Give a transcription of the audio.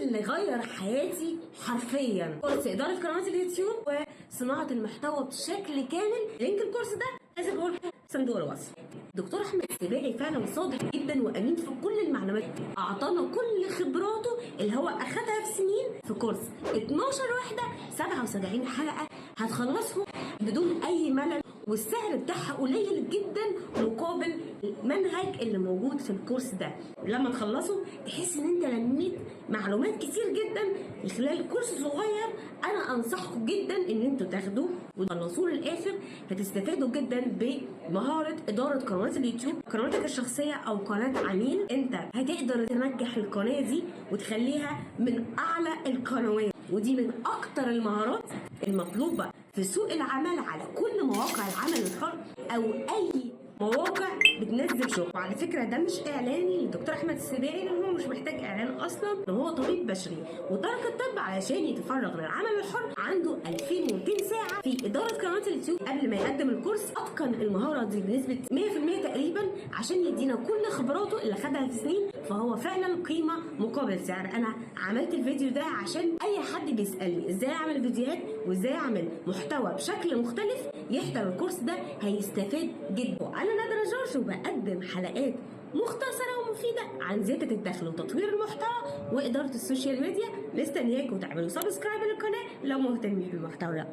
اللي غير حياتي حرفيا، كورس اداره قناه اليوتيوب وصناعه المحتوى بشكل كامل. لينك الكورس ده هسيبه لكم في صندوق الوصف. دكتور احمد السباعي فعلا صادق جدا وامين في كل المعلومات، اعطانا كل خبراته اللي هو اخدها في سنين في كورس 12 وحده 77 حلقه هتخلصهم بدون اي ملل، والسعر بتاعها قليل جدا مقابل المنهج اللي موجود في الكورس ده. لما تخلصوا تحس ان انت لميت معلومات كتير جدا من خلال كورس صغير. انا انصحكم جدا ان انتوا تاخدوه وتخلصوه للاخر، هتستفادوا جدا بمهاره اداره قناه اليوتيوب، قناتك الشخصيه او قناه عميل. انت هتقدر تنجح القناه دي وتخليها من اعلى القنوات، ودي من اكتر المهارات المطلوبه في سوق العمل على كل مواقع العمل الحر او اي مواقع بتنزل شغل. وعلى فكره ده مش اعلاني للدكتور احمد السباعي، لان هو مش محتاج اعلان اصلا، لان هو طبيب بشري وترك الطب علشان يتفرغ للعمل الحر. عنده 2200 ساعه في اداره قناه اليوتيوب قبل ما يقدم الكورس. اتقن المهاره دي بنسبه 100% تقريبا عشان يدينا كل خبراته اللي خدها في سنين، فهو فعلا قيمه مقابل سعر. انا عملت الفيديو ده عشان اي حد بيسالني ازاي اعمل فيديوهات وازاي اعمل محتوى بشكل مختلف يحضر الكورس ده هيستفاد جدا. انا نادرة جورج وبقدم حلقات مختصرة ومفيدة عن زيادة الدخل وتطوير المحتوى وإدارة السوشيال ميديا. مستنياكم تعملوا سبسكرايب للقناة لو مهتمين بالمحتوى ده.